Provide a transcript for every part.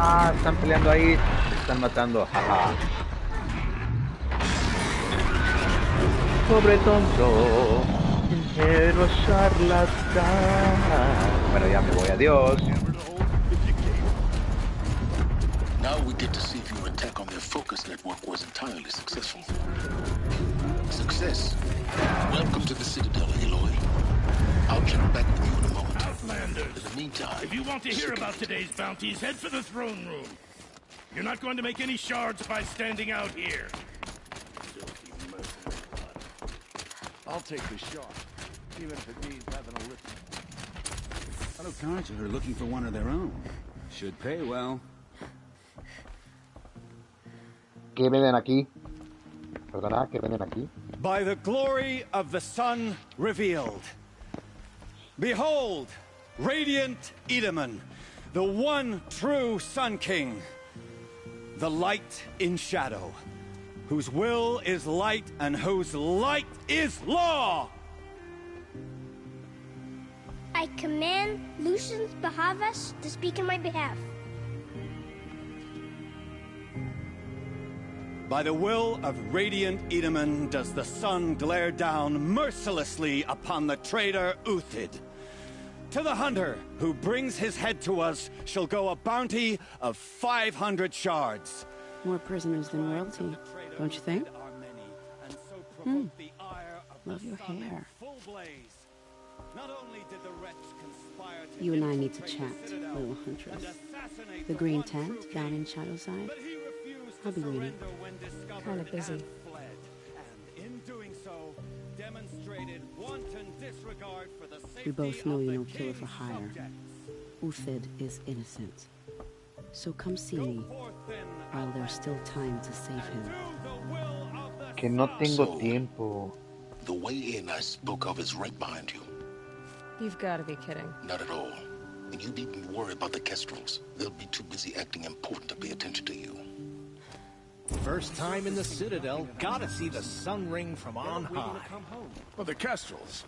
Ah, están peleando ahí. Me están matando. Jaja. Pobre tonto. Pero charlatán. Bueno, ya me voy. Adiós. Now we get to see if your attack on their focus network was entirely successful. Success. Welcome to the Citadel, Aloy. I'll check back with you in a moment. Outlanders. In the meantime, if you want to hear about today's bounties, head for the throne room. You're not going to make any shards by standing out here. I'll take the shot, even if it means having a lift. Fellow cards are looking for one of their own. Should pay well. ¿Qué venden aquí? Perdona, ¿qué venden aquí? By the glory of the sun revealed. Behold, radiant Edaman, the one true Sun King. The light in shadow, whose will is light and whose light is law. I command Lucius Bahavas to speak in my behalf. By the will of radiant Edaman does the sun glare down mercilessly upon the traitor Uthid. To the hunter who brings his head to us shall go a bounty of 500 shards. More prisoners than royalty, don't you think? Love your hair. You and I need to chat, little huntress. The green tent down in Shadowside. I'll be waiting. Kind of busy. We both know you're no killer for hire. Uthid is innocent. So come see me while there's still time to save him. Que no tengo tiempo. The way in I spoke of is right behind you. You've got to be kidding. Not at all. And you needn't worry about the Kestrels. They'll be too busy acting important to pay attention to you. First time in the Citadel, gotta see the sun ring from on high. Well, the Kestrels.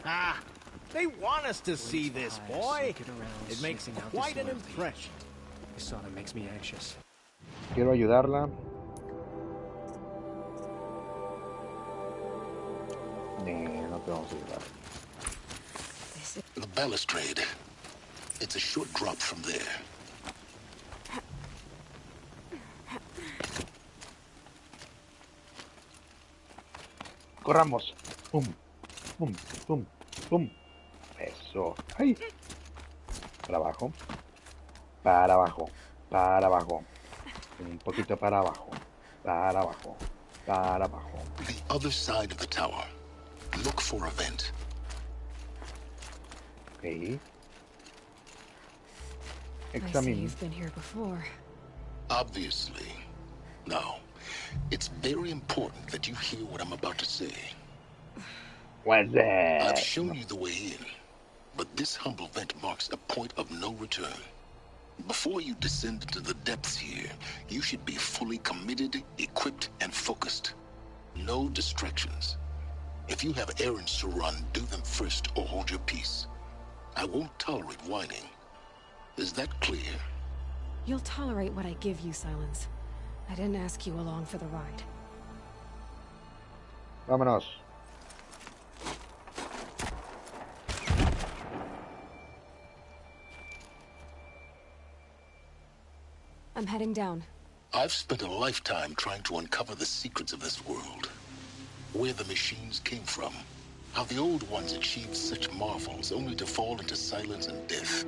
Ah, they want us to see this, boy. It makes quite an impression. This sort of makes me anxious. Quiero ayudarla. No te vamos a ayudar. The balustrade. It's a short drop from there. Corramos. Pum, pum, pum, pum. Eso. ¡Ay! Para abajo. Para abajo. Para abajo. Un poquito para abajo. Para abajo. Para abajo. The other side of the tower. Look for a vent. Okay. I see Examine. you've been here before. Obviously. Now, it's very important that you hear what I'm about to say. What's that? I've shown you the way in, but this humble vent marks a point of no return. Before you descend into the depths here, you should be fully committed, equipped, and focused. No distractions. If you have errands to run, do them first or hold your peace. I won't tolerate whining. Is that clear? You'll tolerate what I give you, Silence. I didn't ask you along for the ride. Vámonos. I'm heading down. I've spent a lifetime trying to uncover the secrets of this world. Where the machines came from. How the old ones achieved such marvels only to fall into silence and death.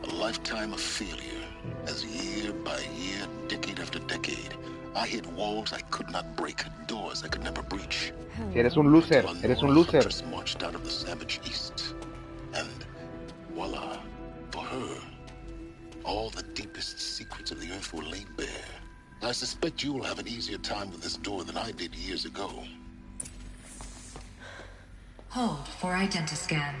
A lifetime of failure. As year by year, decade after decade, I hit walls I could not break, doors I could never breach. Eres un loser. Eres un loser. Marched out of the savage east. And voila, for her, all the deepest secrets of the earth were laid bare. I suspect you'll have an easier time with this door than I did years ago. Hold for identiscan.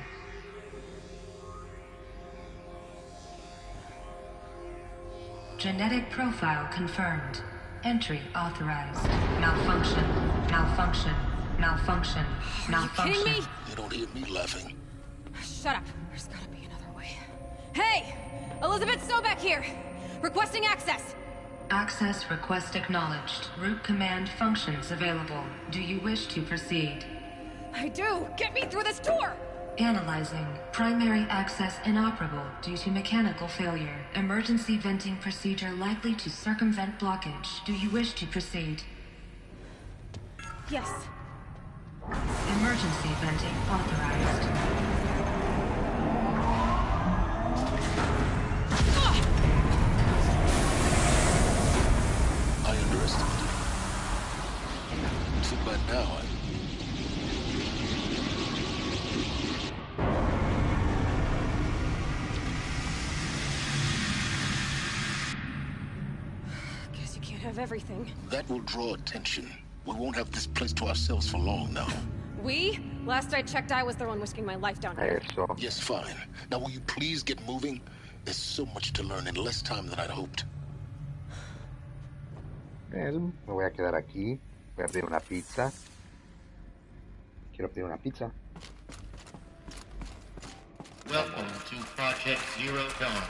Genetic profile confirmed. Entry authorized. Malfunction. Malfunction. Malfunction. Malfunction. Are you kidding me? You don't hear me laughing. Shut up. There's gotta be another way. Hey! Elizabeth Sobeck here! Requesting access! Access request acknowledged. Root command functions available. Do you wish to proceed? I do! Get me through this door! Analyzing. Primary access inoperable due to mechanical failure. Emergency venting procedure likely to circumvent blockage. Do you wish to proceed? Yes. Emergency venting authorized. I underestimated. So by now, Guess you can't have everything. that will draw attention. We won't have this place to ourselves for long now. We? Last I checked, I was the one risking my life down here. Eso. Yes, fine. Now will you please get moving? There's so much to learn in less time than I'd hoped. Me voy a quedar aquí. Voy a pedir una pizza. Quiero pedir una pizza. Welcome to Project Zero Dawn.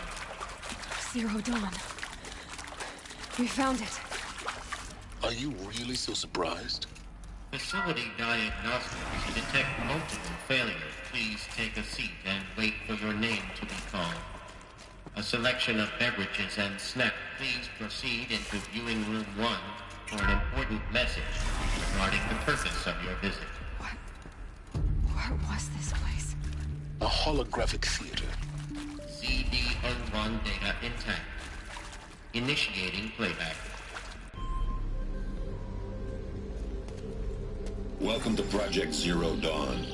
Zero Dawn. We found it. Are you really so surprised? Facility diagnostics detect multiple failures. Please take a seat and wait for your name to be called. A selection of beverages and snacks. Please proceed into viewing room 1 for an important message regarding the purpose of your visit. What was this place? A holographic theater. CD01 data intact. Initiating playback. Welcome to Project Zero Dawn.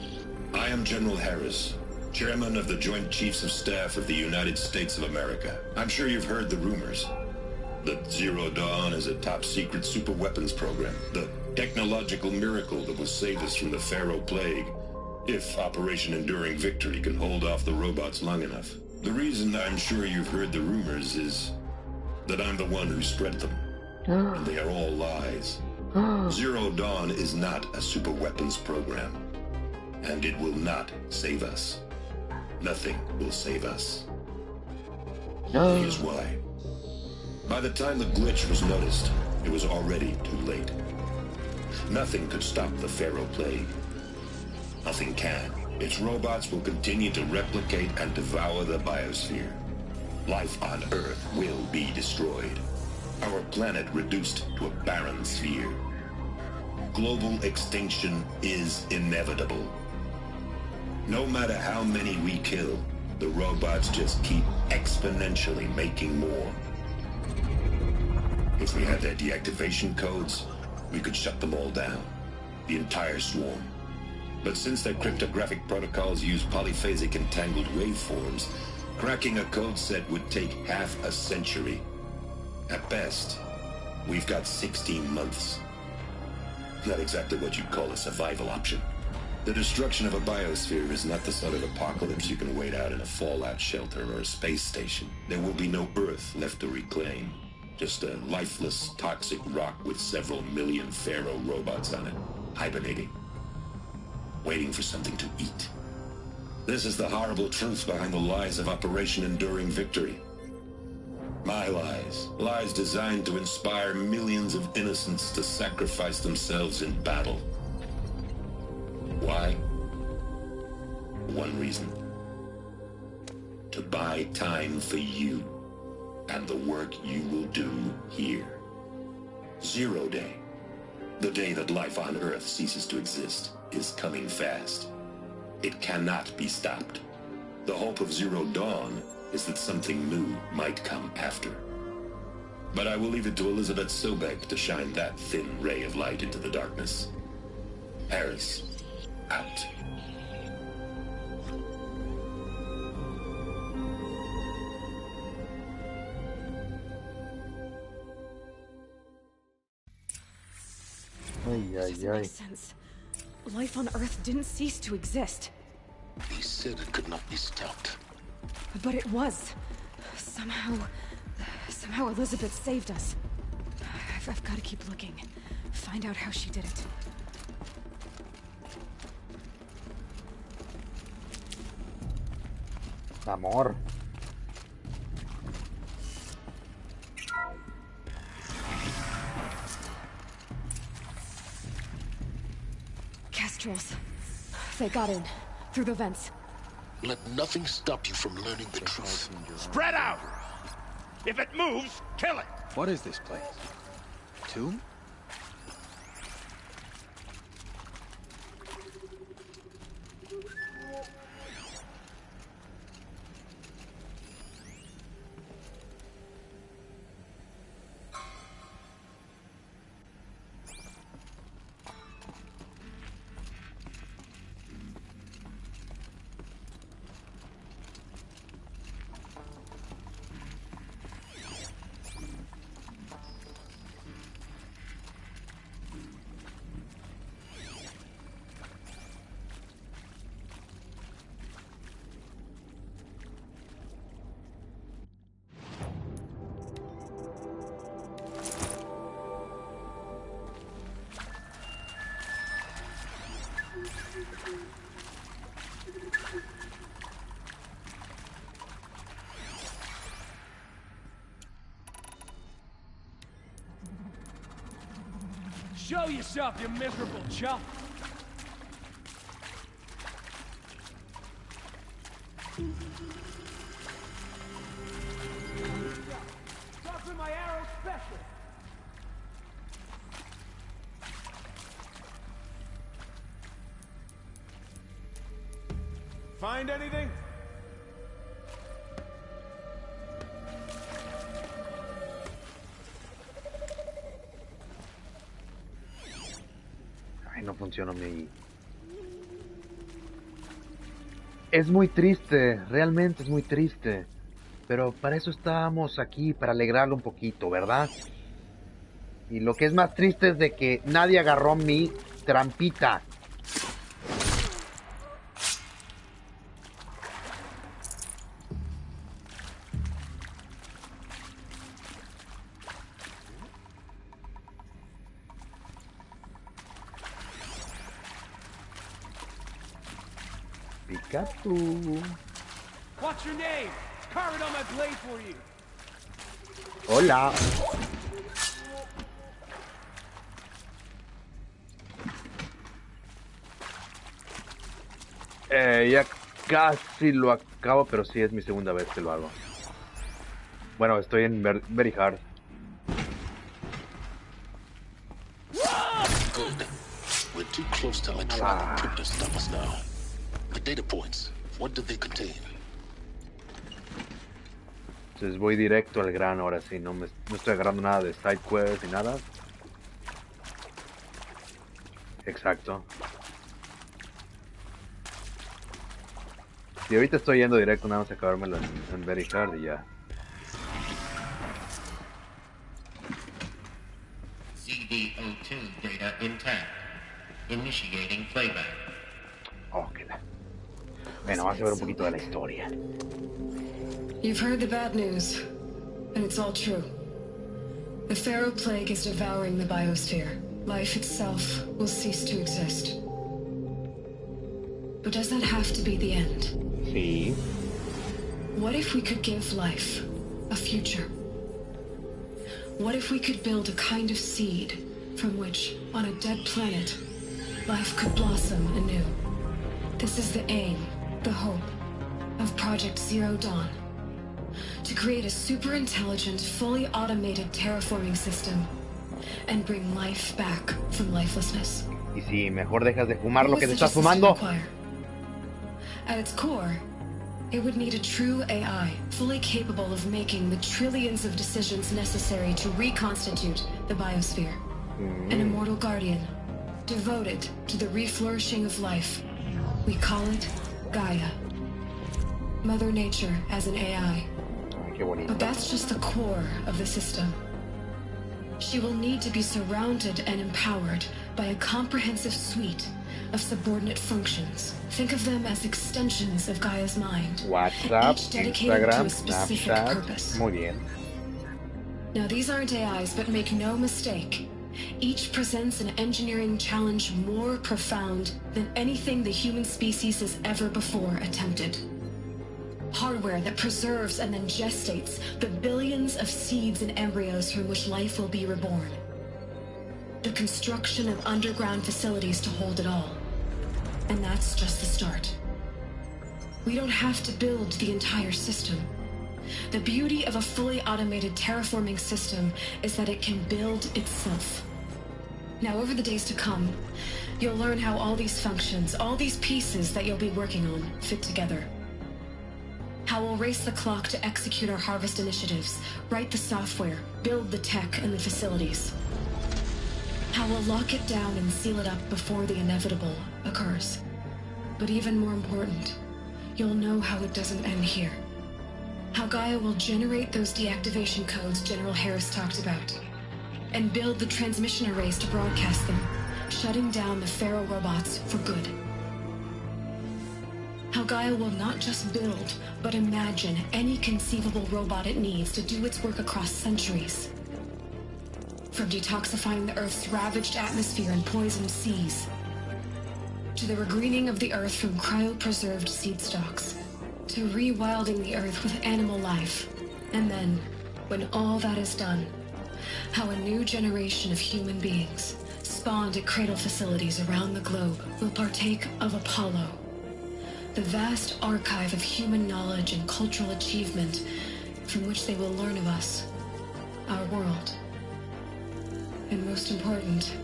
I am General Harris, Chairman of the Joint Chiefs of Staff of the United States of America. I'm sure you've heard the rumors that Zero Dawn is a top-secret super-weapons program, the technological miracle that will save us from the Pharaoh Plague, if Operation Enduring Victory can hold off the robots long enough. The reason I'm sure you've heard the rumors is that I'm the one who spread them, and they are all lies. Zero Dawn is not a super weapons program, and it will not save us. Nothing will save us. Here's why. By the time the glitch was noticed, it was already too late. Nothing could stop the Pharaoh Plague. Nothing can. Its robots will continue to replicate and devour the biosphere. Life on Earth will be destroyed. Our planet reduced to a barren sphere. Global extinction is inevitable. No matter how many we kill, the robots just keep exponentially making more. If we had their deactivation codes, we could shut them all down. The entire swarm. But since their cryptographic protocols use polyphasic entangled waveforms, cracking a code set would take half a century. At best, we've got 16 months. Not exactly what you'd call a survival option. The destruction of a biosphere is not the sort of apocalypse you can wait out in a fallout shelter or a space station. There will be no Earth left to reclaim. Just a lifeless, toxic rock with several million Pharaoh robots on it, hibernating, waiting for something to eat. This is the horrible truth behind the lies of Operation Enduring Victory. My lies. Lies designed to inspire millions of innocents to sacrifice themselves in battle. Why? One reason. To buy time for you and the work you will do here. Zero Day, the day that life on Earth ceases to exist, is coming fast. It cannot be stopped. The hope of Zero Dawn is that something new might come after. But I will leave it to Elizabeth Sobek to shine that thin ray of light into the darkness. Harris, out. Doesn't make sense. Life on Earth didn't cease to exist. He said it could not be stopped. But it was. Somehow Elizabeth saved us. I've got to keep looking. Find out how she did it. Amor. controls. They got in. Through the vents. Let nothing stop you from learning the truth. Spread out! If it moves, kill it! What is this place? Tomb? Show yourself, you miserable chump! Talk to my arrow special! Find anything? Ay, no funciona mi... Es muy triste, realmente es muy triste. Pero para eso estábamos aquí, para alegrarlo un poquito, ¿verdad? Y lo que es más triste es de que nadie agarró mi trampita. Pikachu. What's your name? Carve it on my blade for you. Hola. Ya casi lo acabo, pero sí es mi segunda vez que lo hago. Bueno, estoy en very hard. Good. We're too close to electronic to stop us now. The data points, what do they contain? Entonces voy directo al grano ahora sí, no estoy agarrando nada de side quest ni nada. Exacto. Y ahorita estoy yendo directo, nada más a acabármelo en very hard y ya. ZDO2 data intact. Initiating playback. Oh, qué la... Bueno, vamos a ver un poquito de la historia. You've heard the bad news, and it's all true. The Pharaoh Plague is devouring the biosphere. Life itself will cease to exist. But does that have to be the end? Sí. What if we could give life a future? What if we could build a kind of seed from which, on a dead planet, life could blossom anew? This is the aim, the hope, of Project Zero Dawn. To create a super-intelligent, fully automated terraforming system and bring life back from lifelessness. Y si mejor dejas de fumar lo que te estás fumando. At its core, it would need a true AI, fully capable of making the trillions of decisions necessary to reconstitute the biosphere. An immortal guardian, devoted to the reflourishing of life. We call it Gaia. Mother Nature as an AI. But that's just the core of the system. She will need to be surrounded and empowered by a comprehensive suite of subordinate functions. Think of them as extensions of Gaia's mind. WhatsApp, each dedicated Instagram, to a specific Snapchat. purpose. Muy bien. Now these aren't AIs, but make no mistake. Each presents an engineering challenge more profound than anything the human species has ever before attempted. Hardware that preserves and then gestates the billions of seeds and embryos from which life will be reborn. The construction of underground facilities to hold it all. And that's just the start. We don't have to build the entire system. The beauty of a fully automated terraforming system is that it can build itself. Now, over the days to come, you'll learn how all these functions, all these pieces that you'll be working on, fit together. How we'll race the clock to execute our harvest initiatives, write the software, build the tech and the facilities. How we'll lock it down and seal it up before the inevitable occurs. But even more important, you'll know how it doesn't end here. How Gaia will generate those deactivation codes General Harris talked about, and build the transmission arrays to broadcast them, shutting down the FaVo robots for good. How Gaia will not just build, but imagine any conceivable robot it needs to do its work across centuries. From detoxifying the Earth's ravaged atmosphere and poisoned seas, to the regreening of the Earth from cryopreserved seed stalks, to rewilding the Earth with animal life. And then, when all that is done, how a new generation of human beings, spawned at cradle facilities around the globe, will partake of Apollo, the vast archive of human knowledge and cultural achievement from which they will learn of us, our world. And most important,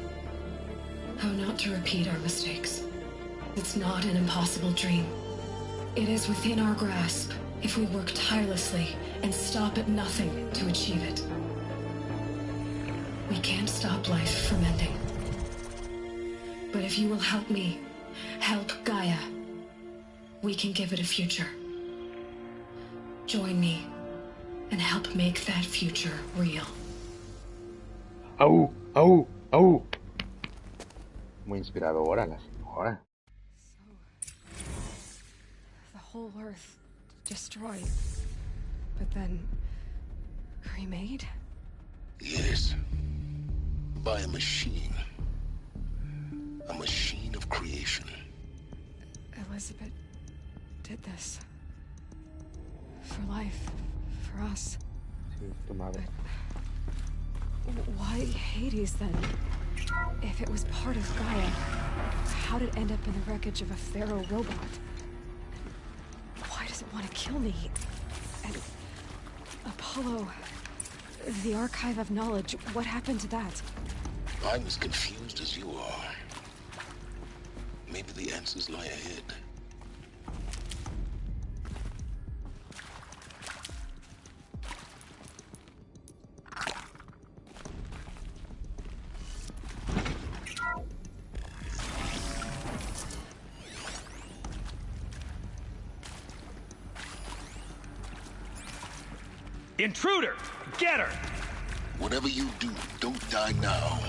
how not to repeat our mistakes. It's not an impossible dream. It is within our grasp if we work tirelessly and stop at nothing to achieve it. We can't stop life from ending. But if you will help me, help Gaia, we can give it a future. Join me and help make that future real. ¡Au! ¡Au! ¡Au! Muy inspiradora la señora. The whole Earth destroyed, but then remade? Yes. By a machine. A machine of creation. Elizabeth did this. For life. For us. Sí, tu madre. But why Hades then? If it was part of Gaia, how did it end up in the wreckage of a FaVo robot? And why does it want to kill me? And Apollo, the archive of knowledge, what happened to that? I'm as confused as you are. Maybe the answers lie ahead. Intruder! Get her! Whatever you do, don't die now.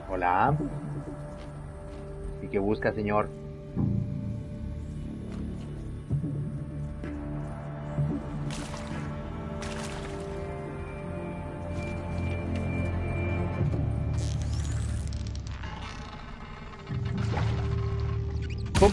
Hola. ¿Y qué busca, señor? ¡Pum!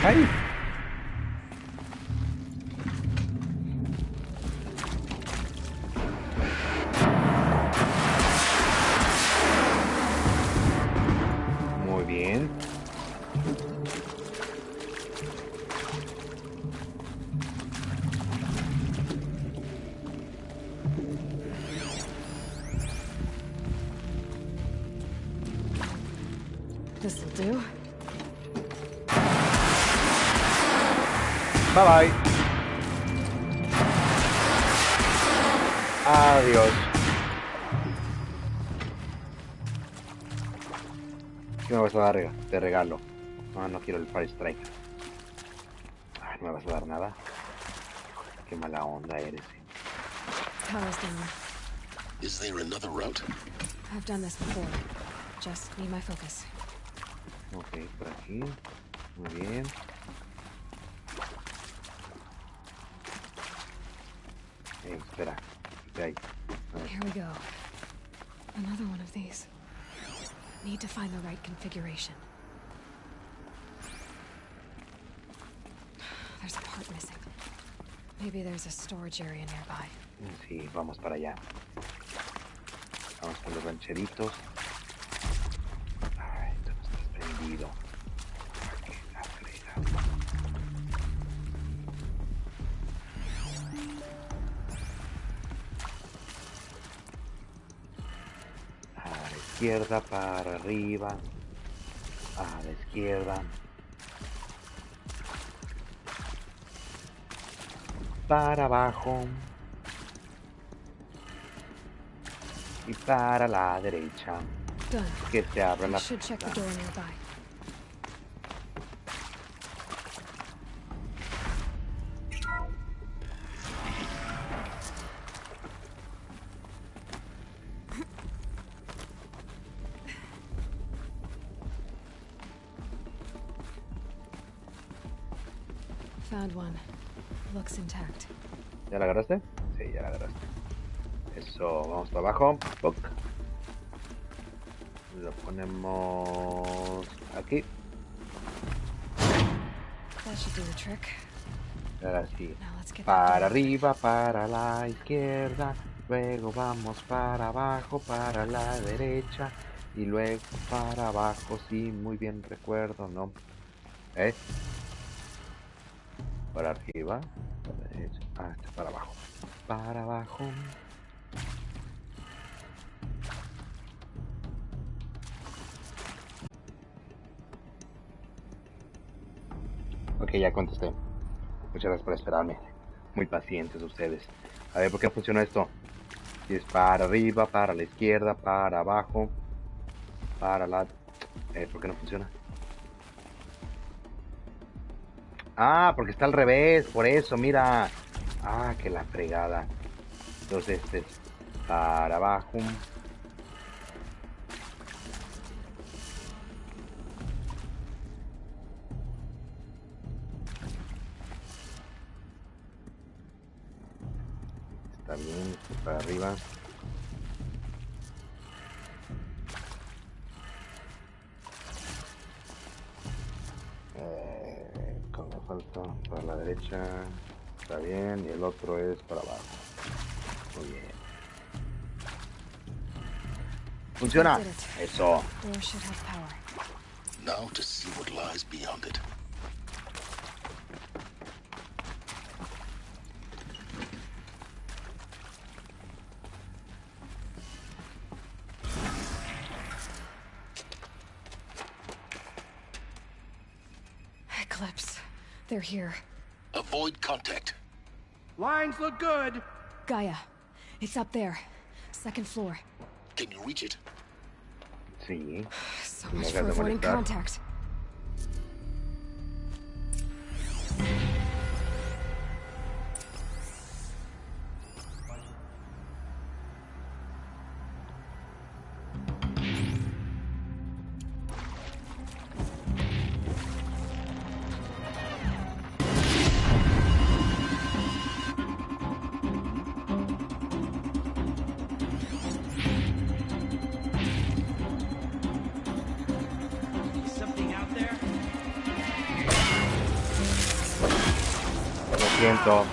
¡Ay! Muy bien. This'll do. Bye bye. Adiós. ¿Qué me vas a dar de regalo? No, no quiero el Fire Strike. Ay, no me vas a dar nada. Qué mala onda eres. Tower's down. Is there another route? I've done this before. Just need my focus. Ok, por aquí. Muy bien. Espera. Ahí. Here we go. Another one of these. Need to find the right configuration. There's a part missing. Maybe there's a storage area nearby. Sí, vamos para allá. Vamos con los rancheritos. Ay, tú no estás prendido. Qué la fregada. A la izquierda, para arriba. A la izquierda. Para abajo. Y para la derecha. Done. Que se abra la Should check the door nearby. Found one. Looks intact. ¿Ya la agarraste? Sí, ya la agarraste. Eso, vamos para abajo. ¡Poc! Lo ponemos aquí. That should do the trick. Ahora sí. Now let's get that Para door. arriba, para la izquierda. Luego vamos para abajo, para la derecha. Y luego para abajo. Sí, muy bien recuerdo, ¿no? Para arriba. Para la derecha. Ah, este para abajo. Para abajo. Ok, ya contesté. Muchas gracias por esperarme. Muy pacientes ustedes. A ver, ¿por qué funciona esto? Si es para arriba, para la izquierda, para abajo, para la... ¿por qué no funciona? Ah, porque está al revés, por eso, mira. Ah, que la fregada. Entonces este es para abajo. Está bien, este es para arriba. Con la falta para la derecha. Está bien, y el otro es para abajo. Muy bien. ¿Funciona? Eso. Door should have power. Now to see what lies beyond it. Eclipse. They're here. Avoid contact. Lines look good. Gaia. It's up there. Second floor. Can you reach it? Sí. So much for avoiding contact. Something siento.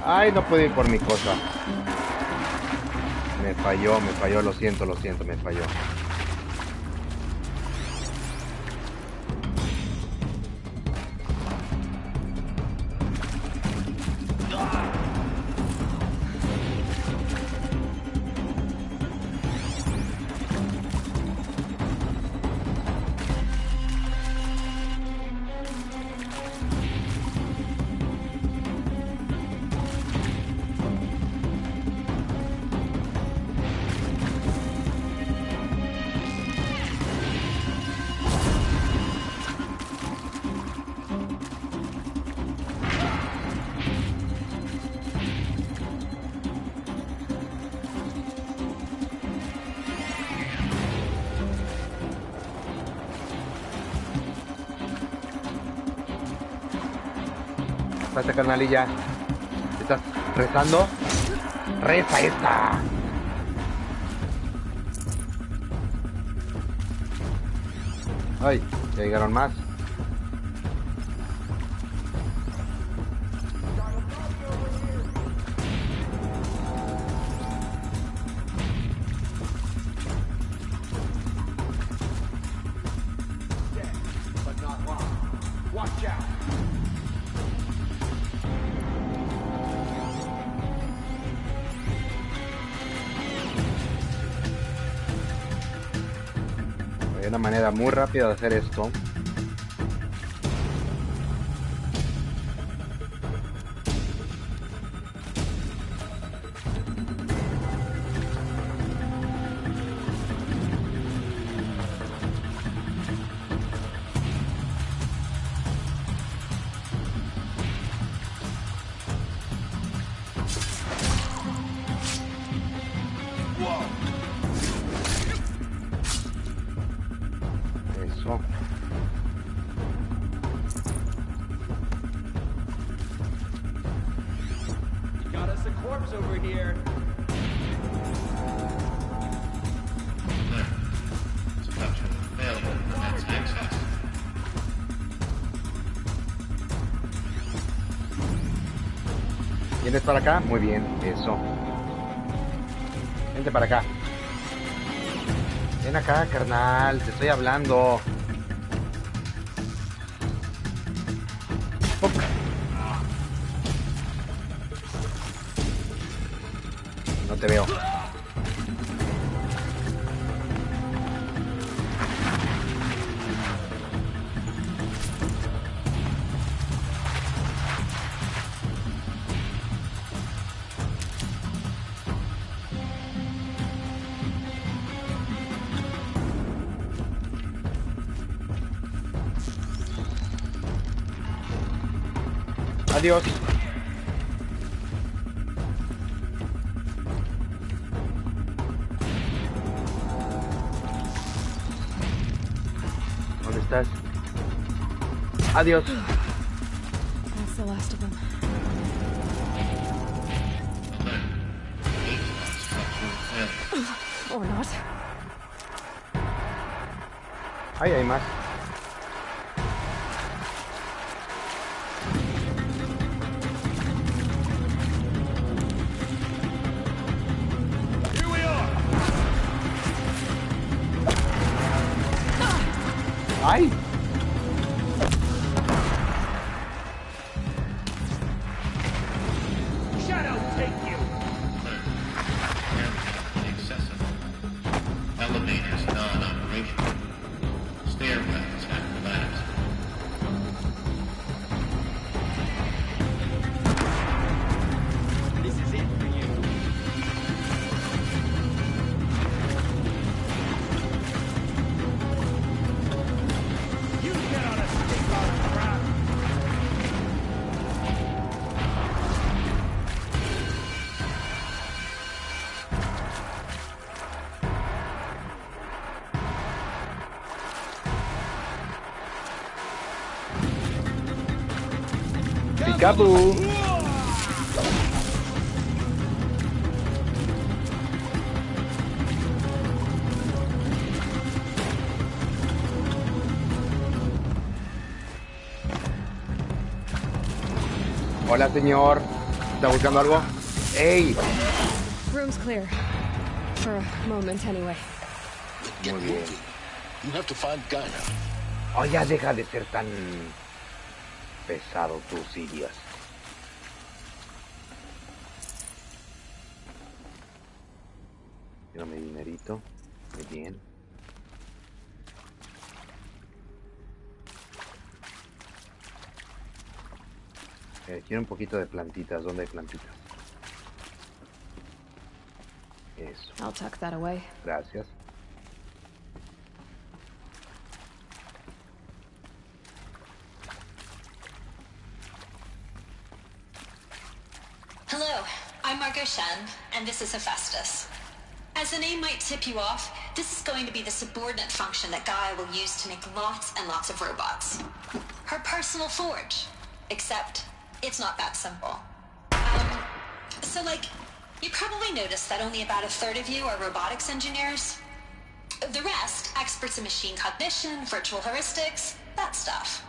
Ay, no puedo ir por mi cosa. Me falló, lo siento, me falló. Esta carnalilla, ¿estás rezando? ¡Reza esta! Ay, ya llegaron más. Hay una manera muy rápida de hacer esto. Eso. Got us a corpse over here. ¿Vienes para acá? Muy bien, eso. Vente para acá. Ven acá, carnal, te estoy hablando. ¡Pum! No te veo. Adiós. ¿Dónde estás? Adiós. That's the last of them. Or not. Ahí hay más. ¡Ay! Shadow, take you. Inaccessible. Elevators non-operational. Stairwells have collapsed. This is it for you. You cannot escape our trap. Peekaboo. Hola, señor. ¿Está buscando algo? ¡Ey! Room's clear. For a moment, anyway. Muy bien. You have to find Gaia. Oh, ya deja de ser tan pesado tú, Sirius. Quiero mi dinerito. Muy bien. Quiero un poquito de plantitas. ¿Dónde hay plantitas? Eso. I'll tuck that away. Gracias. Hello, I'm Margot Shen, and this is Hephaestus. As the name might tip you off, this is going to be the subordinate function that Gaia will use to make lots and lots of robots. Her personal forge. Except, it's not that simple. So you probably noticed that only about a third of you are robotics engineers. The rest, experts in machine cognition, virtual heuristics, that stuff.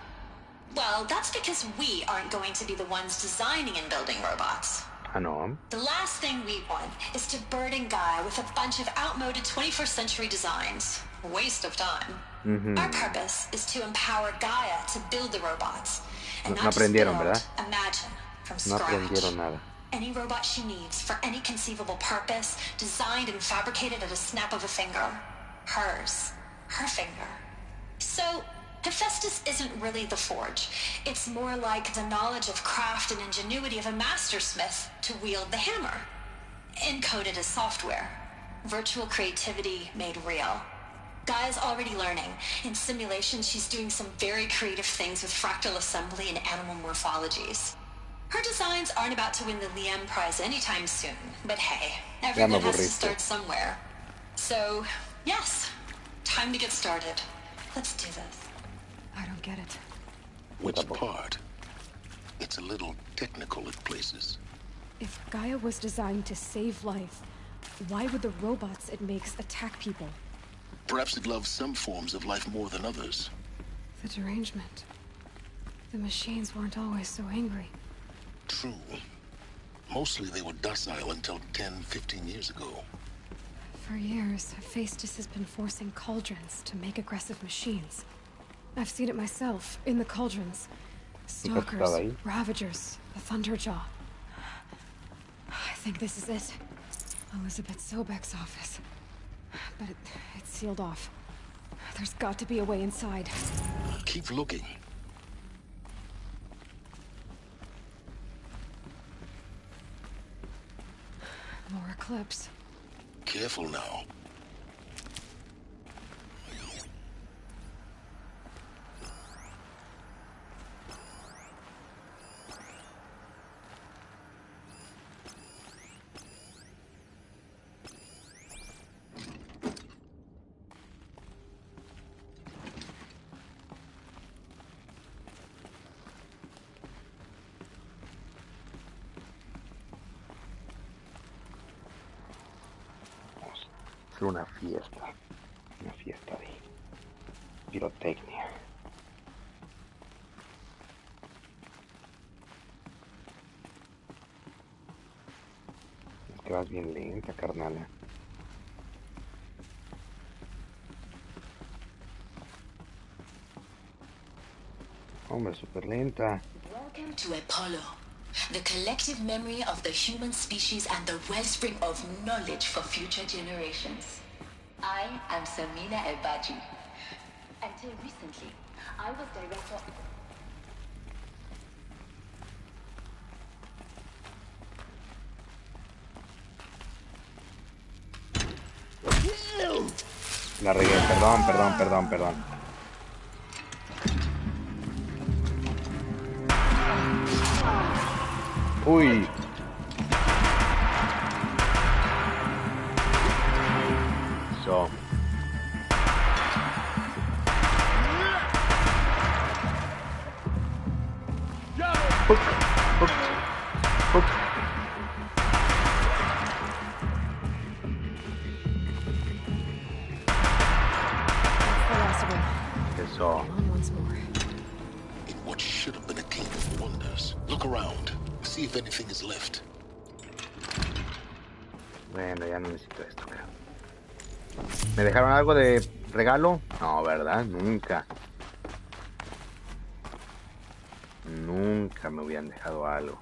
Well, that's because we aren't going to be the ones designing and building robots. Ah, no. The last thing we want is to burden Gaia with a bunch of outmoded 21st century designs. Waste of time. Our purpose is to empower Gaia to build the robots. And No not aprendieron, just build, ¿verdad? imagine, from No scratch. aprendieron nada. Any robot she needs for any conceivable purpose, designed and fabricated at a snap of a finger. Hers. Her finger. So, Hephaestus isn't really the forge. It's more like the knowledge of craft and ingenuity of a mastersmith to wield the hammer. Encoded as software. Virtual creativity made real. Gaia's already learning. In simulation, she's doing some very creative things with fractal assembly and animal morphologies. Her designs aren't about to win the Liam Prize anytime soon, but hey, everyone has to start somewhere. So, yes, time to get started. Let's do this. I don't get it. Which part? It's a little technical at places. If Gaia was designed to save life, why would the robots it makes attack people? Perhaps it loves some forms of life more than others. The derangement. The machines weren't always so angry. True. Mostly they were docile until 10, 15 years ago. For years, Hephaestus has been forcing cauldrons to make aggressive machines. I've seen it myself, in the cauldrons. Stalkers, Ravagers, the Thunderjaw. I think this is it. Elizabeth Sobek's office. But it's sealed off. There's got to be a way inside. Keep looking. More eclipse. Careful now. Una fiesta de pirotecnia. Es que vas bien lenta, carnala. Hombre, súper lenta. Welcome to Apollo, the collective memory of the human species and the wellspring of knowledge for future generations. I am Samina El-Baji. Until recently, I was director... La regué, perdón. Uy. So. In what should have been a game of wonders. Look around. See if anything is left. Bueno, ya no necesito esto, creo. ¿Me dejaron algo de regalo? No, ¿verdad? Nunca. Nunca me hubieran dejado algo.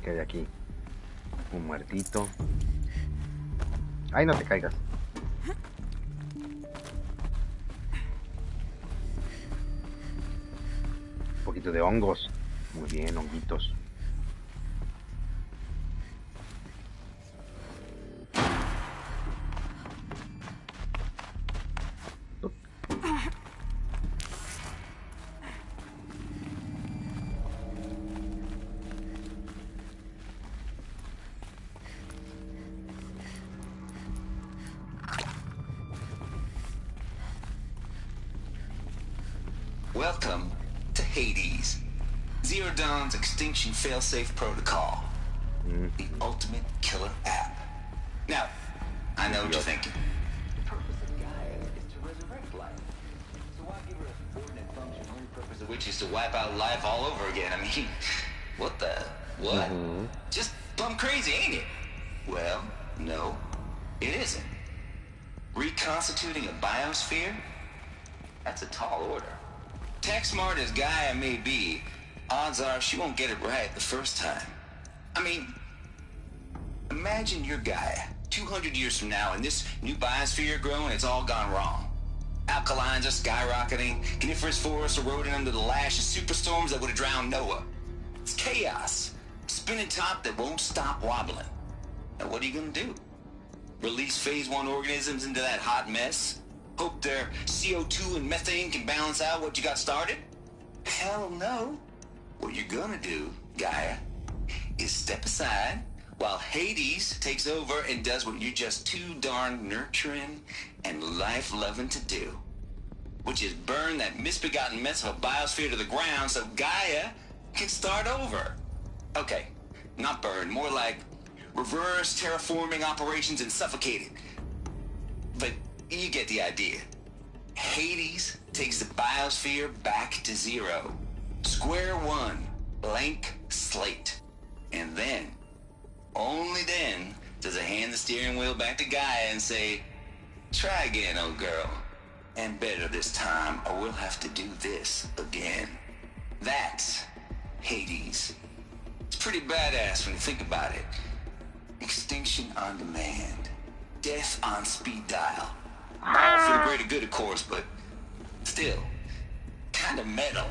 ¿Qué hay aquí? Un muertito. Ay, no te caigas. Un poquito de hongos. Muy bien, honguitos. Welcome to Hades, Zero Dawn's extinction failsafe protocol, the ultimate killer app. Now, I know what you're thinking. The purpose of Gaia is to resurrect life. So why give her a subordinate function, the only purpose of which is to wipe out life all over again? I mean, what the? What? Just plumb crazy, ain't it? Well, no, it isn't. Reconstituting a biosphere? That's a tall order. Tech smart as Gaia may be, odds are she won't get it right the first time. I mean, imagine you're Gaia, 200 years from now, and this new biosphere growing, it's all gone wrong. Alkalines are skyrocketing, coniferous forests eroding under the lash of superstorms that would have drowned Noah. It's chaos, spinning top that won't stop wobbling. Now what are you gonna do? Release phase 1 organisms into that hot mess? Hope their CO2 and methane can balance out what you got started? Hell no. What you're gonna do, Gaia, is step aside while Hades takes over and does what you're just too darn nurturing and life-loving to do, which is burn that misbegotten mess of a biosphere to the ground so Gaia can start over. Okay, not burn, more like reverse terraforming operations and suffocate it. But you get the idea. Hades takes the biosphere back to zero. Square one, blank slate. And then, only then, does it hand the steering wheel back to Gaia and say, try again, old girl. And better this time, or we'll have to do this again. That's Hades. It's pretty badass when you think about it. Extinction on demand. Death on speed dial. All for the greater good, of course, but still, kind of metal.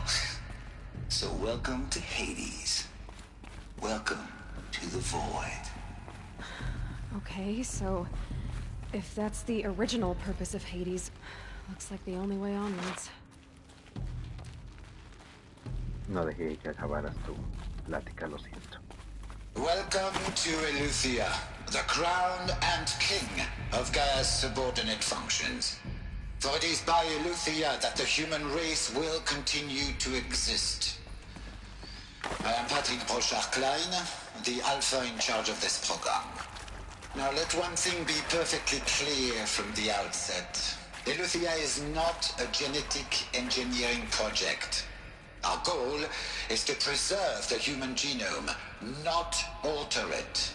So welcome to Hades. Welcome to the void. Okay, so if that's the original purpose of Hades, looks like the only way onwards. No dejé que acabaras tu plática, lo siento. Welcome to Eleuthia, the crown and king of Gaia's subordinate functions. For it is by Eleuthia that the human race will continue to exist. I am Patrick Brochard-Klein, the alpha in charge of this program. Now let one thing be perfectly clear from the outset. Eleuthia is not a genetic engineering project. Our goal is to preserve the human genome, not alter it.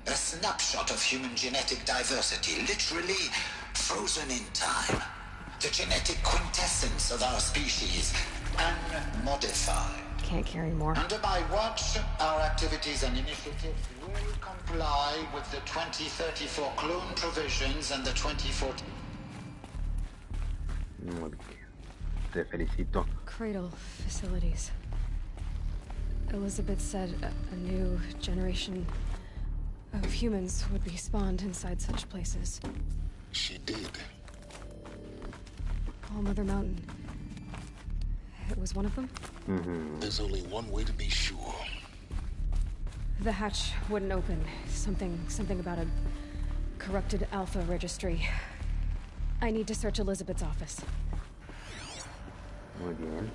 A snapshot of human genetic diversity, literally frozen in time. The genetic quintessence of our species, unmodified. Can't carry more. Under my watch, our activities and initiatives will comply with the 2034 clone provisions and the 2014... Muy bien. Te felicito. Cradle facilities. Elizabeth said a new generation of humans would be spawned inside such places. She did. All Mother Mountain. It was one of them? There's only one way to be sure. The hatch wouldn't open. Something about a corrupted alpha registry. I need to search Elizabeth's office. Muy bien.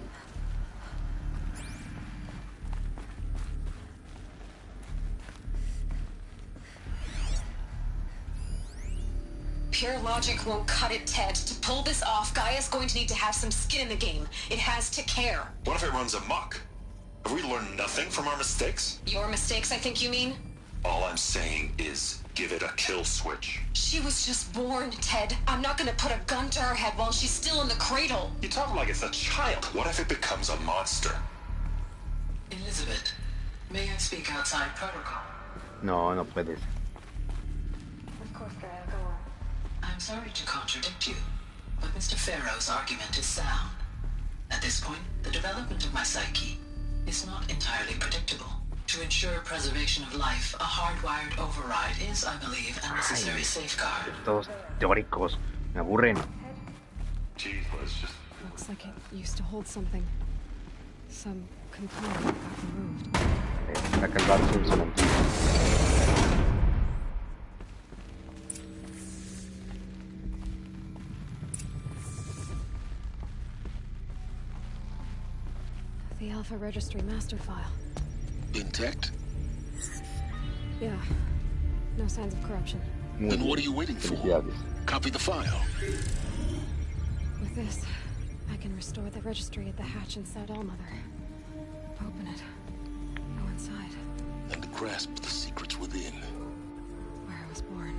Pure logic won't cut it, Ted. To pull this off, Gaia's going to need to have some skin in the game. It has to care. What if it runs amok? Have we learned nothing from our mistakes? Your mistakes, I think you mean? All I'm saying is, give it a kill switch. She was just born, Ted. I'm not gonna put a gun to her head while she's still in the cradle. You talk like it's a child. What if it becomes a monster? Elizabeth, may I speak outside protocol? No, no puedes. Of course, Gaia, go on. I'm sorry to contradict you, but Mr. Farrow's argument is sound. At this point, the development of my psyche is not entirely predictable. To ensure preservation of life, a hardwired override is, I believe, a necessary safeguard. Todos teóricos. Me aburren. Jeez, let's just... Looks like it used to hold something. Some component got removed. Saca el barco del cementerio. The Alpha Registry master file. Intact? Yeah. No signs of corruption. Then what are you waiting for? Copy the file. With this, I can restore the registry at the hatch inside Allmother. Open it. Go inside. And grasp the secrets within. Where I was born.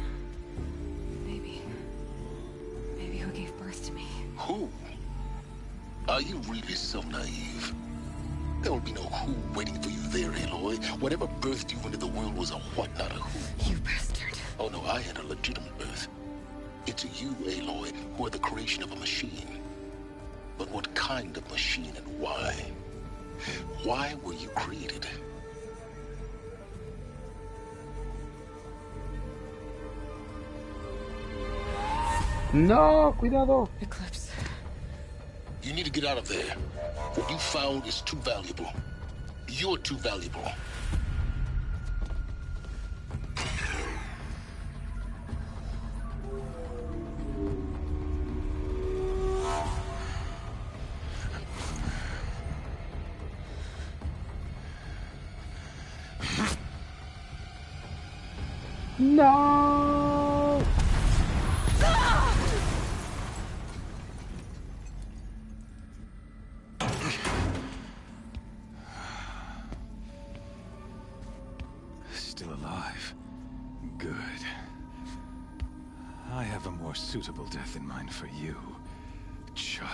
Maybe who gave birth to me. Who? Are you really so naive? There will be no who waiting for you there, Aloy. Whatever birthed you into the world was a what, not a who. You bastard. Oh no, I had a legitimate birth. It's you, Aloy, who are the creation of a machine. But what kind of machine and why? Why were you created? No, cuidado. Eclipse. You need to get out of there. What you found is too valuable. You're too valuable. No. Still alive. Good. I have a more suitable death in mind for you, child.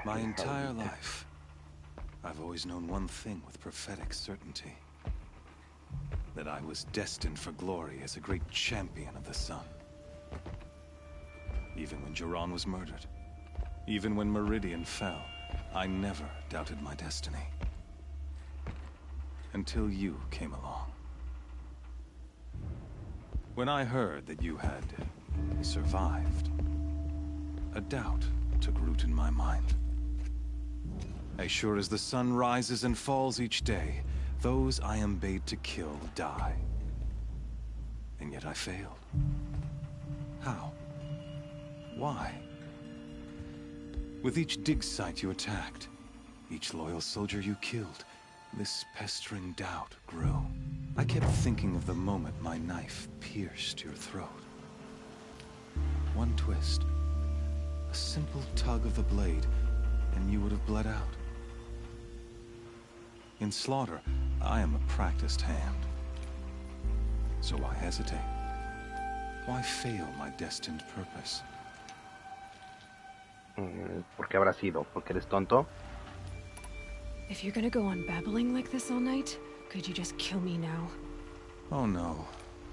My entire life, I've always known one thing with prophetic certainty. That I was destined for glory as a great champion of the sun. Even when Jiran was murdered, even when Meridian fell, I never doubted my destiny. Until you came along. When I heard that you had survived, a doubt took root in my mind. As sure as the sun rises and falls each day, those I am bade to kill die. And yet I failed. How? Why? With each dig site you attacked, each loyal soldier you killed, this pestering doubt grew. I kept thinking of the moment my knife pierced your throat. One twist, a simple tug of the blade, and you would have bled out. In slaughter, I am a practiced hand. So why hesitate? Why fail my destined purpose? ¿Por qué habrá sido? ¿Porque eres tonto? If you're gonna go on babbling like this all night, could you just kill me now? Oh no.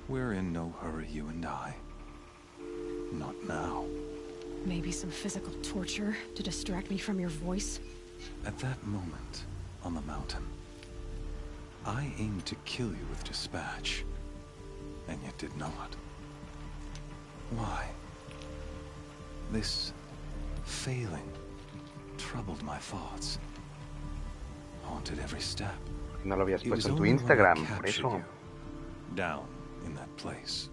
We're in no hurry, you and I. Not now. Maybe some physical torture to distract me from your voice? At that moment, on the mountain, I aimed to kill you with dispatch, and yet did not. Why? This failing troubled my thoughts, haunted every step. No lo habías puesto en tu Instagram, por eso. Down in that place,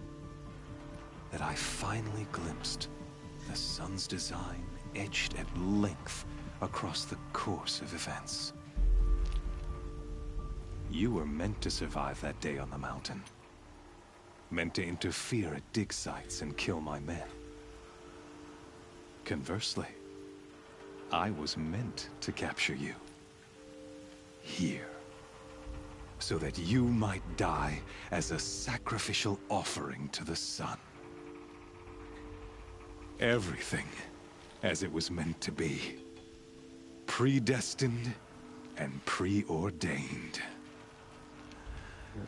that I finally glimpsed the sun's design etched at length across the course of events. You were meant to survive that day on the mountain. Meant to interfere at dig sites and kill my men. Conversely, I was meant to capture you. Here. So that you might die as a sacrificial offering to the sun. Everything as it was meant to be. Predestined and preordained.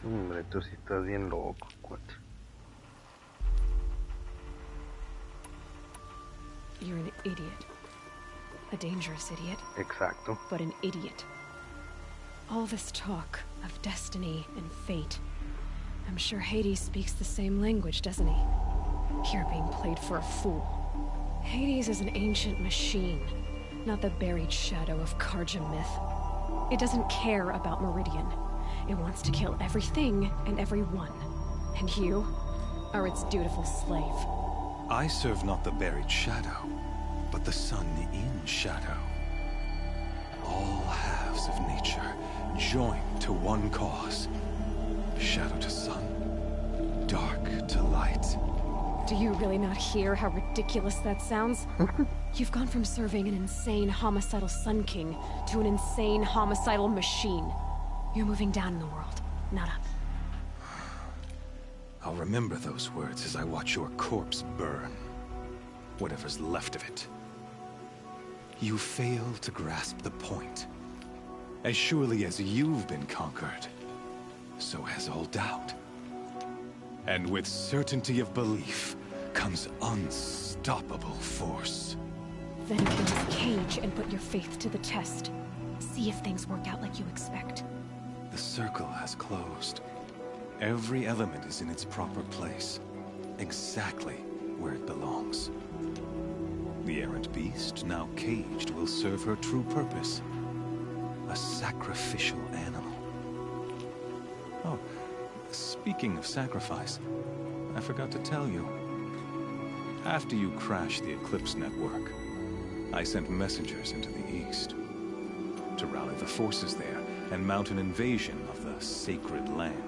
Hombre, tú sí estás bien loco, cuate. You're an idiot. A dangerous idiot. Exacto. But an idiot. All this talk of destiny and fate. I'm sure Hades speaks the same language, doesn't he? You're being played for a fool. Hades is an ancient machine, not the buried shadow of Karja myth. It doesn't care about Meridian. It wants to kill everything and everyone. And you are its dutiful slave. I serve not the buried shadow, but the sun in shadow. All halves of nature joined to one cause. Shadow to sun, dark to light. Do you really not hear how ridiculous that sounds? You've gone from serving an insane homicidal Sun King to an insane homicidal machine. You're moving down in the world, not up. I'll remember those words as I watch your corpse burn. Whatever's left of it. You fail to grasp the point. As surely as you've been conquered, so has all doubt. And with certainty of belief comes unstoppable force. Then open this cage and put your faith to the test. See if things work out like you expect. The circle has closed. Every element is in its proper place, exactly where it belongs. The errant beast, now caged, will serve her true purpose. A sacrificial animal. Oh, speaking of sacrifice, I forgot to tell you. After you crashed the Eclipse network, I sent messengers into the east to rally the forces there and mount an invasion of the sacred land.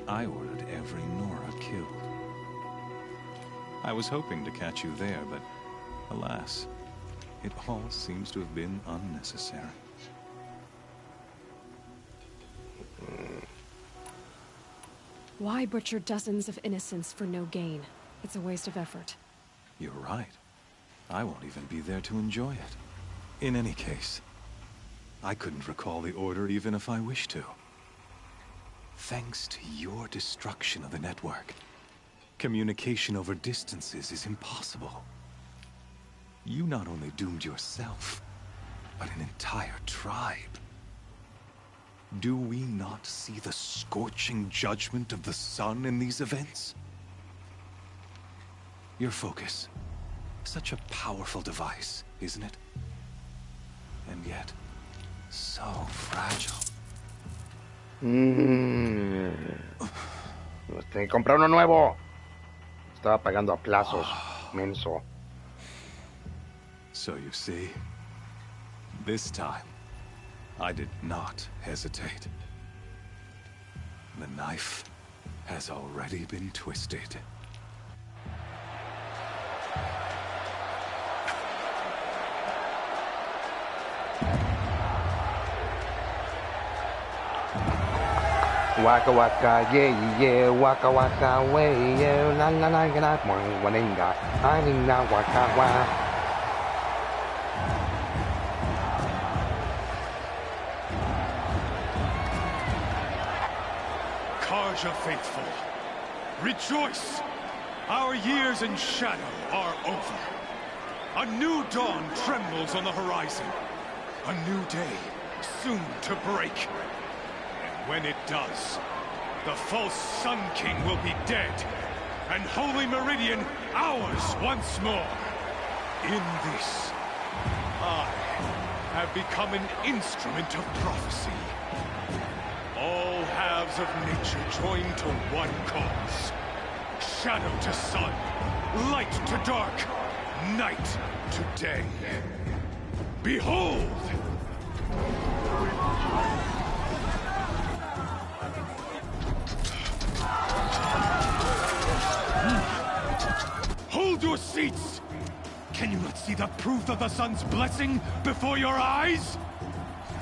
I ordered every Nora killed. I was hoping to catch you there, but alas, it all seems to have been unnecessary. Why butcher dozens of innocents for no gain? It's a waste of effort. You're right. I won't even be there to enjoy it. In any case, I couldn't recall the order even if I wished to. Thanks to your destruction of the network, communication over distances is impossible. You not only doomed yourself, but an entire tribe. Do we not see the scorching judgment of the sun in these events? Your focus, such a powerful device, isn't it? And yet, so fragile. Tengo que comprar uno nuevo. Estaba pagando a plazos, menso. So you see, this time, I did not hesitate. The knife has already been twisted. Waka waka, yeah, yeah, waka waka, way, yeah, la la la, la, waninga, aninga, waka wa. Karja faithful, rejoice! Our years in shadow are over. A new dawn trembles on the horizon. A new day, soon to break. When it does, the false Sun King will be dead, and Holy Meridian ours once more. In this, I have become an instrument of prophecy. All halves of nature joined to one cause. Shadow to sun, light to dark, night to day. Behold! seats! Can you not see the proof of the sun's blessing before your eyes?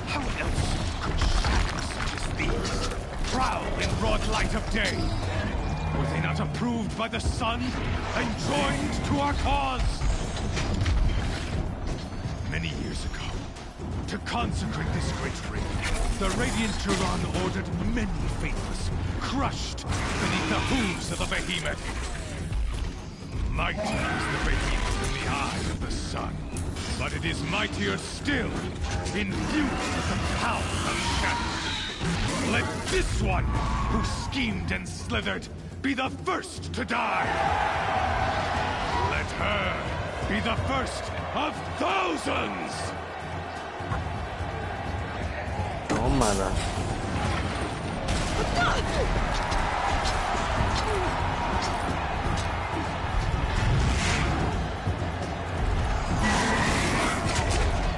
How else could shadows such as these prowl in broad light of day? Were they not approved by the sun and joined to our cause? Many years ago, to consecrate this great ring, the Radiant Turan ordered many faithless, crushed beneath the hooves of the behemoth. Mighty is the behemoth in the eye of the sun, but it is mightier still, infused with the power of shadow. Let this one, who schemed and slithered, be the first to die. Let her be the first of thousands! Tómala.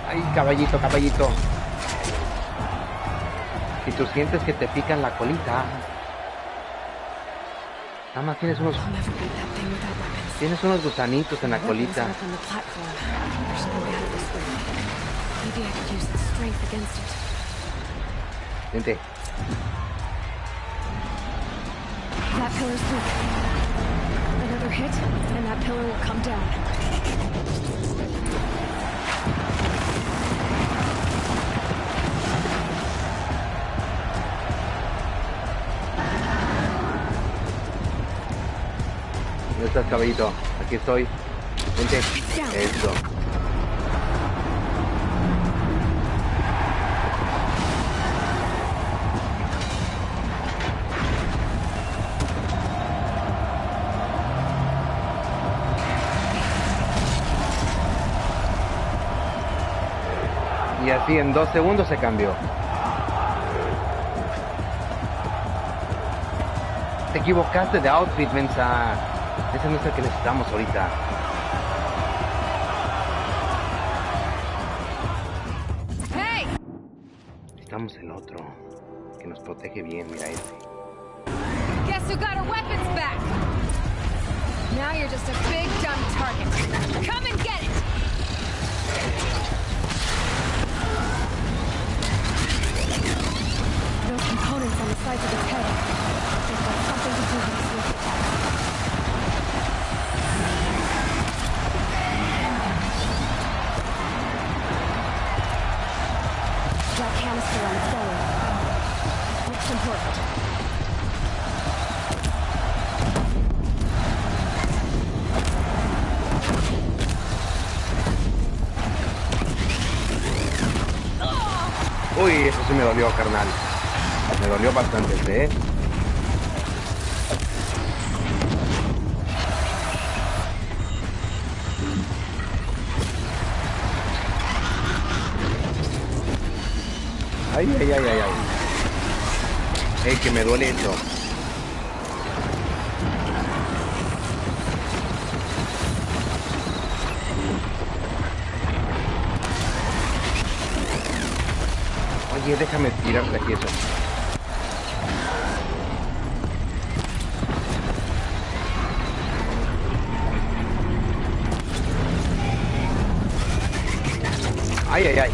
Ay, caballito, caballito. Si tú sientes que te pican la colita, nada más tienes unos gusanitos en la colita. Vente. That pillar's weak. Another hit, and that pillar will come down. ¿Dónde estás, caballito? Aquí estoy. Vente. Eso. Y así en 2 segundos se cambió. Te equivocaste de outfit, mensa. Ese no es el que necesitamos ahorita. Hey. Necesitamos el otro, que nos protege bien, mira ese. Guess who got our weapons back? Now you're just a big dumb target. Come and get it. Those components on the sides of his head. They've got something to do with his sneak attack. That canister on its belly. Looks important. Uy, eso sí me dolió, carnal. Me dolió bastante, ¿eh? Ay, ay, ay, ay, ay. Ey, que me duele esto. Oye, déjame tirarte aquí eso. Ay, ay, ay.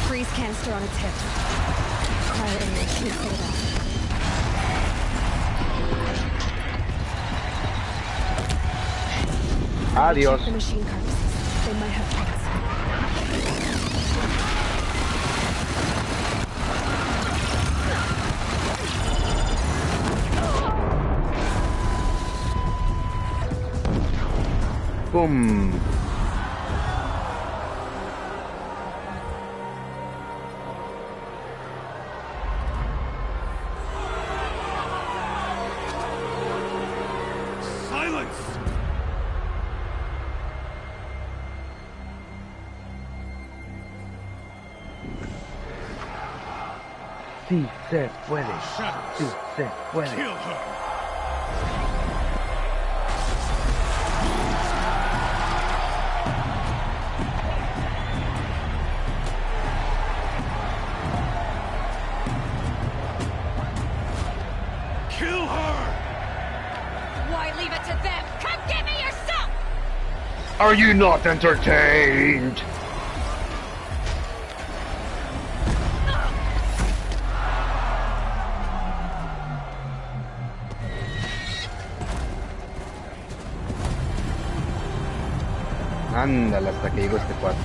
Freeze canister on its hip. Quiet and make sure you put it out. Adiós. Check the machine carcasses. They might have parts. Boom. Silence! Sí se puede. Sí se puede. Kill her! Are you not entertained? Ándale hasta que llegó este cuarto.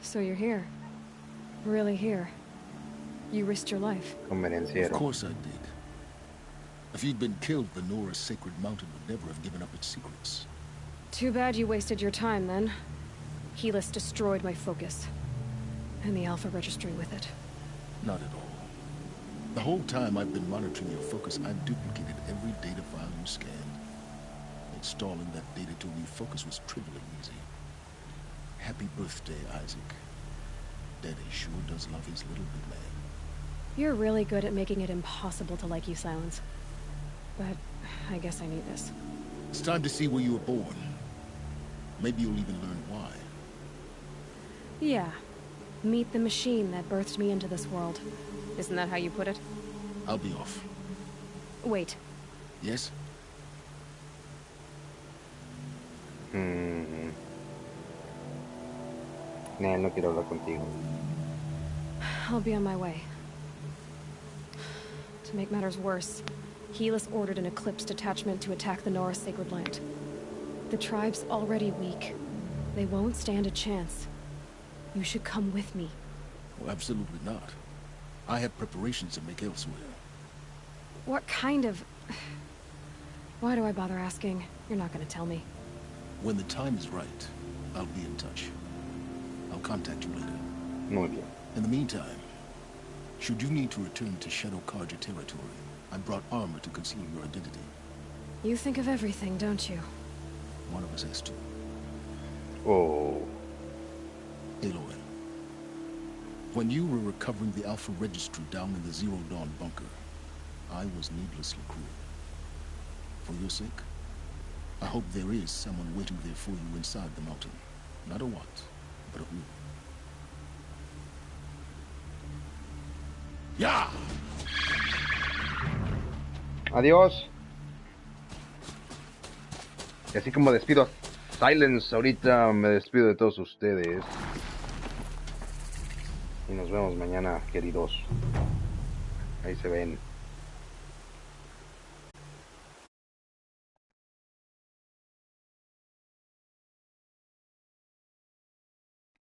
So you're here. Really here. You risked your life. Of course I did. If you'd been killed, the Nora's sacred mountain would never have given up its secrets. Too bad you wasted your time, then. Helis destroyed my focus. And the Alpha Registry with it. Not at all. The whole time I've been monitoring your focus, I've duplicated every data file you scanned. Installing that data to refocus was trivially easy. Happy birthday, Isaac. Daddy sure does love his little big man. You're really good at making it impossible to like you, Silence. But I guess I need this. It's time to see where you were born. Maybe you'll even learn why. Yeah. Meet the machine that birthed me into this world. Isn't that how you put it? I'll be off. Wait. Yes? No quiero hablar contigo. I'll be on my way. To make matters worse, Helis ordered an Eclipse detachment to attack the Nora Sacred Land. The tribe's already weak. They won't stand a chance. You should come with me. Oh, absolutely not. I have preparations to make elsewhere. What kind of... Why do I bother asking? You're not gonna tell me. When the time is right, I'll be in touch. I'll contact you later. Muy bien. In the meantime, should you need to return to Shadow Carja territory, I brought armor to conceal your identity. You think of everything, don't you? One of us has to. Oh. Aloy, when you were recovering the Alpha Registry down in the Zero Dawn bunker, I was needlessly cruel. For your sake, I hope there is someone waiting there for you inside the mountain. Not a what, but a who. ¡Ya! Adiós. Y así como despido a Silence, ahorita me despido de todos ustedes. Y nos vemos mañana, queridos. Ahí se ven.